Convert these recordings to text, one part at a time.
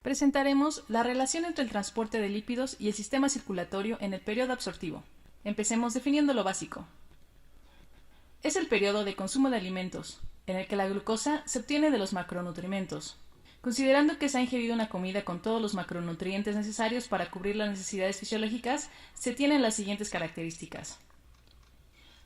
Presentaremos la relación entre el transporte de lípidos y el sistema circulatorio en el periodo absortivo. Empecemos definiendo lo básico. Es el periodo de consumo de alimentos, en el que la glucosa se obtiene de los macronutrientes. Considerando que se ha ingerido una comida con todos los macronutrientes necesarios para cubrir las necesidades fisiológicas, se tienen las siguientes características.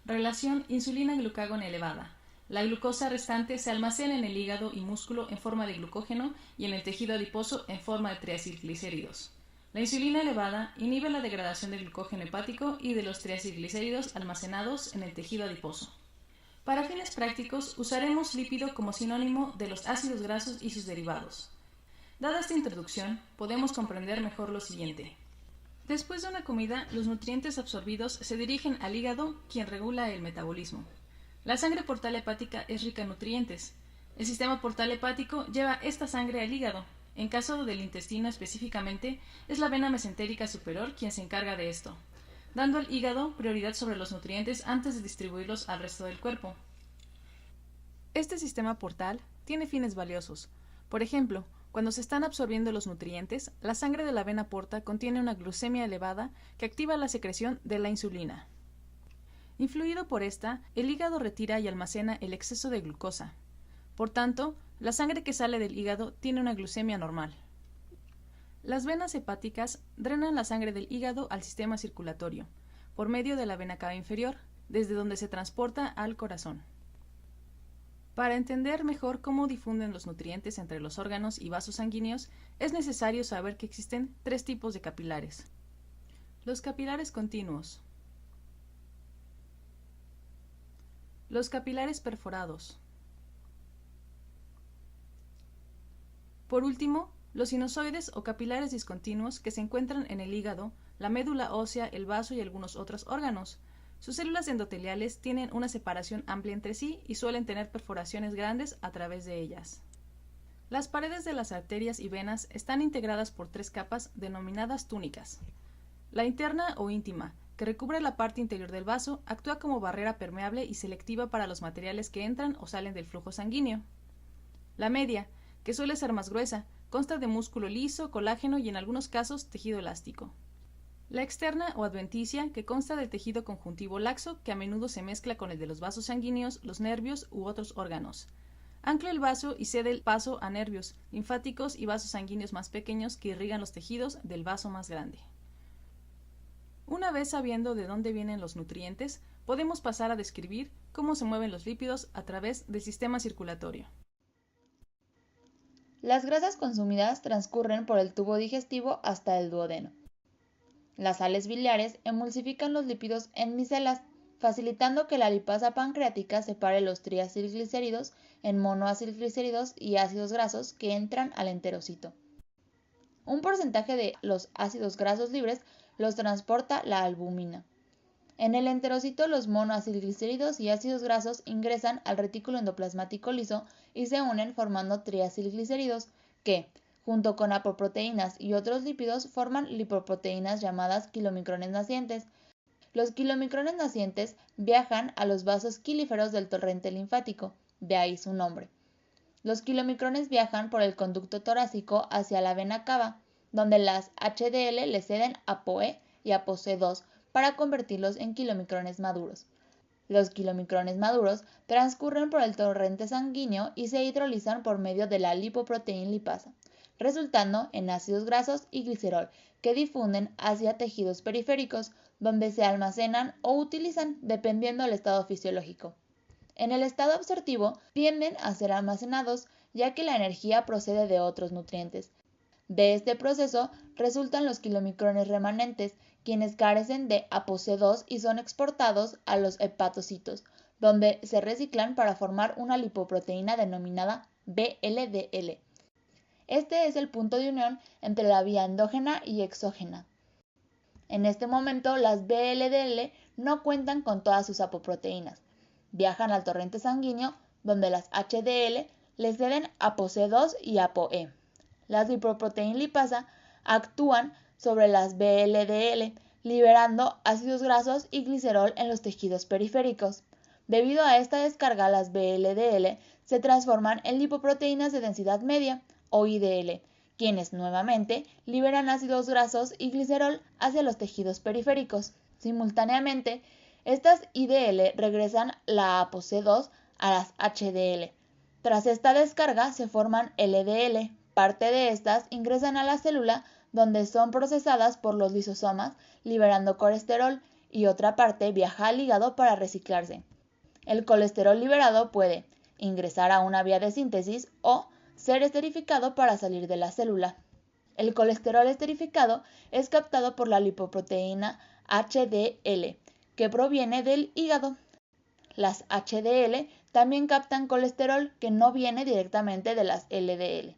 Relación insulina-glucagón elevada. La glucosa restante se almacena en el hígado y músculo en forma de glucógeno y en el tejido adiposo en forma de triacilglicéridos. La insulina elevada inhibe la degradación del glucógeno hepático y de los triacilglicéridos almacenados en el tejido adiposo. Para fines prácticos, usaremos lípido como sinónimo de los ácidos grasos y sus derivados. Dada esta introducción, podemos comprender mejor lo siguiente. Después de una comida, los nutrientes absorbidos se dirigen al hígado, quien regula el metabolismo. La sangre portal hepática es rica en nutrientes. El sistema portal hepático lleva esta sangre al hígado. En caso del intestino específicamente, es la vena mesentérica superior quien se encarga de esto, dando al hígado prioridad sobre los nutrientes antes de distribuirlos al resto del cuerpo. Este sistema portal tiene fines valiosos. Por ejemplo, cuando se están absorbiendo los nutrientes, la sangre de la vena porta contiene una glucemia elevada que activa la secreción de la insulina. Influido por esta, el hígado retira y almacena el exceso de glucosa. Por tanto, la sangre que sale del hígado tiene una glucemia normal. Las venas hepáticas drenan la sangre del hígado al sistema circulatorio, por medio de la vena cava inferior, desde donde se transporta al corazón. Para entender mejor cómo difunden los nutrientes entre los órganos y vasos sanguíneos, es necesario saber que existen tres tipos de capilares. Los capilares continuos. Los capilares perforados. Por último, los sinusoides o capilares discontinuos que se encuentran en el hígado, la médula ósea, el vaso y algunos otros órganos. Sus células endoteliales tienen una separación amplia entre sí y suelen tener perforaciones grandes a través de ellas. Las paredes de las arterias y venas están integradas por tres capas denominadas túnicas. La interna o íntima, que recubre la parte interior del vaso, actúa como barrera permeable y selectiva para los materiales que entran o salen del flujo sanguíneo. La media, que suele ser más gruesa, consta de músculo liso, colágeno y en algunos casos tejido elástico. La externa o adventicia, que consta del tejido conjuntivo laxo, que a menudo se mezcla con el de los vasos sanguíneos, los nervios u otros órganos. Ancla el vaso y cede el paso a nervios, linfáticos y vasos sanguíneos más pequeños que irrigan los tejidos del vaso más grande. Una vez sabiendo de dónde vienen los nutrientes, podemos pasar a describir cómo se mueven los lípidos a través del sistema circulatorio. Las grasas consumidas transcurren por el tubo digestivo hasta el duodeno. Las sales biliares emulsifican los lípidos en micelas, facilitando que la lipasa pancreática separe los triacilglicéridos en monoacilglicéridos y ácidos grasos que entran al enterocito. Un porcentaje de los ácidos grasos libres los transporta la albúmina. En el enterocito, los monoacilglicéridos y ácidos grasos ingresan al retículo endoplasmático liso y se unen formando triacilglicéridos, que, junto con apoproteínas y otros lípidos, forman lipoproteínas llamadas kilomicrones nacientes. Los kilomicrones nacientes viajan a los vasos quilíferos del torrente linfático, de ahí su nombre. Los kilomicrones viajan por el conducto torácico hacia la vena cava, donde las HDL le ceden ApoE y ApoC2 para convertirlos en kilomicrones maduros. Los kilomicrones maduros transcurren por el torrente sanguíneo y se hidrolizan por medio de la lipoproteína lipasa, resultando en ácidos grasos y glicerol que difunden hacia tejidos periféricos, donde se almacenan o utilizan dependiendo del estado fisiológico. En el estado absortivo tienden a ser almacenados, ya que la energía procede de otros nutrientes. De este proceso resultan los kilomicrones remanentes, quienes carecen de ApoC2 y son exportados a los hepatocitos, donde se reciclan para formar una lipoproteína denominada VLDL. Este es el punto de unión entre la vía endógena y exógena. En este momento, las VLDL no cuentan con todas sus apoproteínas. Viajan al torrente sanguíneo, donde las HDL les ceden ApoC2 y ApoE. Las lipoproteínas lipasa actúan sobre las VLDL, liberando ácidos grasos y glicerol en los tejidos periféricos. Debido a esta descarga, las VLDL se transforman en lipoproteínas de densidad media, o IDL, quienes nuevamente liberan ácidos grasos y glicerol hacia los tejidos periféricos. Simultáneamente, estas IDL regresan la ApoC2 a las HDL. Tras esta descarga se forman LDL. Parte de estas ingresan a la célula donde son procesadas por los lisosomas liberando colesterol y otra parte viaja al hígado para reciclarse. El colesterol liberado puede ingresar a una vía de síntesis o ser esterificado para salir de la célula. El colesterol esterificado es captado por la lipoproteína HDL, que proviene del hígado. Las HDL también captan colesterol que no viene directamente de las LDL.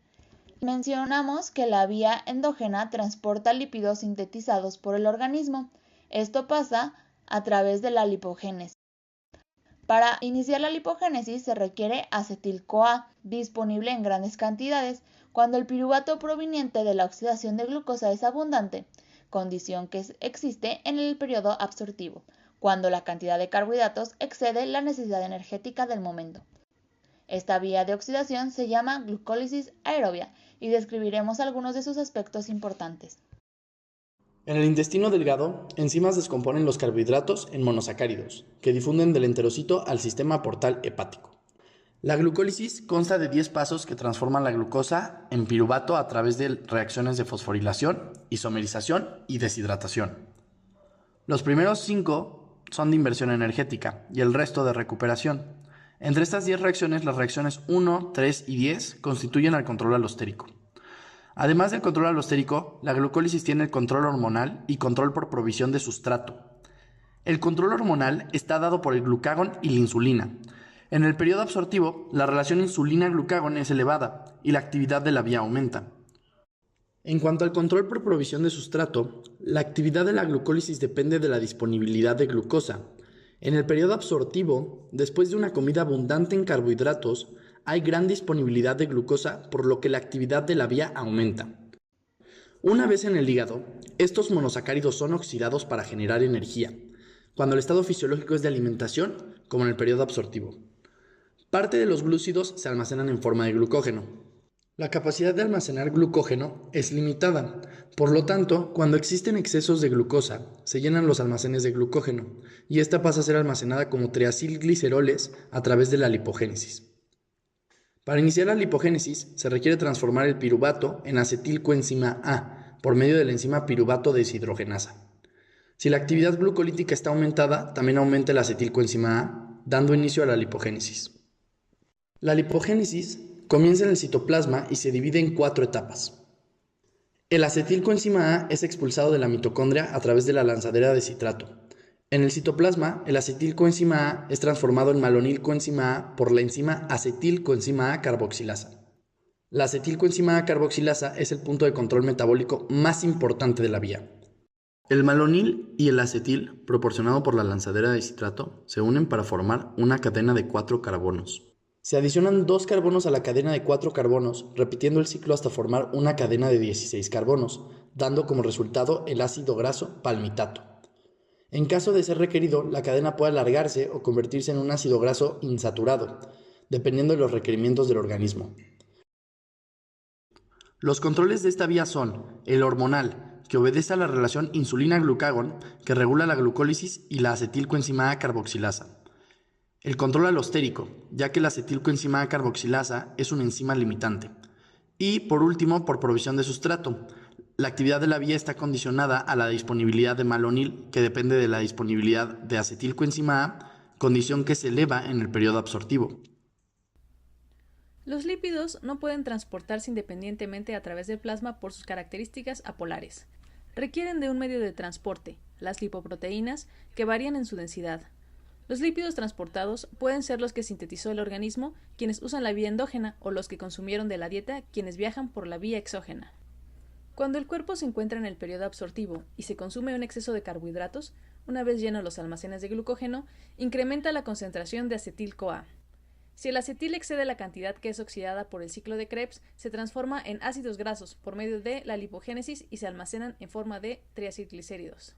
Mencionamos que la vía endógena transporta lípidos sintetizados por el organismo. Esto pasa a través de la lipogénesis. Para iniciar la lipogénesis se requiere acetil-CoA, disponible en grandes cantidades, cuando el piruvato proveniente de la oxidación de glucosa es abundante, condición que existe en el periodo absortivo, cuando la cantidad de carbohidratos excede la necesidad energética del momento. Esta vía de oxidación se llama glucólisis aerobia y describiremos algunos de sus aspectos importantes. En el intestino delgado, enzimas descomponen los carbohidratos en monosacáridos, que difunden del enterocito al sistema portal hepático. La glucólisis consta de 10 pasos que transforman la glucosa en piruvato a través de reacciones de fosforilación, isomerización y deshidratación. Los primeros 5 son de inversión energética y el resto de recuperación. Entre estas 10 reacciones, las reacciones 1, 3 y 10 constituyen el control alostérico. Además del control alostérico, la glucólisis tiene el control hormonal y control por provisión de sustrato. El control hormonal está dado por el glucagón y la insulina. En el periodo absortivo, la relación insulina-glucagón es elevada y la actividad de la vía aumenta. En cuanto al control por provisión de sustrato, la actividad de la glucólisis depende de la disponibilidad de glucosa. En el periodo absortivo, después de una comida abundante en carbohidratos, hay gran disponibilidad de glucosa, por lo que la actividad de la vía aumenta. Una vez en el hígado, estos monosacáridos son oxidados para generar energía, cuando el estado fisiológico es de alimentación, como en el periodo absortivo. Parte de los glúcidos se almacenan en forma de glucógeno. La capacidad de almacenar glucógeno es limitada, por lo tanto, cuando existen excesos de glucosa, se llenan los almacenes de glucógeno, y esta pasa a ser almacenada como triacilgliceroles a través de la lipogénesis. Para iniciar la lipogénesis, se requiere transformar el piruvato en acetilcoenzima A por medio de la enzima piruvato deshidrogenasa. Si la actividad glucolítica está aumentada, también aumenta la acetilcoenzima A, dando inicio a la lipogénesis. La lipogénesis comienza en el citoplasma y se divide en 4 etapas. El acetilcoenzima A es expulsado de la mitocondria a través de la lanzadera de citrato. En el citoplasma, el acetilcoenzima A es transformado en malonilcoenzima A por la enzima acetilcoenzima A carboxilasa. La acetilcoenzima A carboxilasa es el punto de control metabólico más importante de la vía. El malonil y el acetil, proporcionado por la lanzadera de citrato, se unen para formar una cadena de 4 carbonos. Se adicionan 2 carbonos a la cadena de 4 carbonos, repitiendo el ciclo hasta formar una cadena de 16 carbonos, dando como resultado el ácido graso palmitato. En caso de ser requerido, la cadena puede alargarse o convertirse en un ácido graso insaturado, dependiendo de los requerimientos del organismo. Los controles de esta vía son el hormonal, que obedece a la relación insulina-glucagón, que regula la glucólisis, y la acetilcoenzima A carboxilasa. El control alostérico, ya que la acetilcoenzima A carboxilasa es una enzima limitante. Y, por último, por provisión de sustrato. La actividad de la vía está condicionada a la disponibilidad de malonil, que depende de la disponibilidad de acetilcoenzima A, condición que se eleva en el periodo absortivo. Los lípidos no pueden transportarse independientemente a través del plasma por sus características apolares. Requieren de un medio de transporte, las lipoproteínas, que varían en su densidad. Los lípidos transportados pueden ser los que sintetizó el organismo, quienes usan la vía endógena, o los que consumieron de la dieta, quienes viajan por la vía exógena. Cuando el cuerpo se encuentra en el periodo absortivo y se consume un exceso de carbohidratos, una vez llenos los almacenes de glucógeno, incrementa la concentración de acetil-CoA. Si el acetil excede la cantidad que es oxidada por el ciclo de Krebs, se transforma en ácidos grasos por medio de la lipogénesis y se almacenan en forma de triacilglicéridos.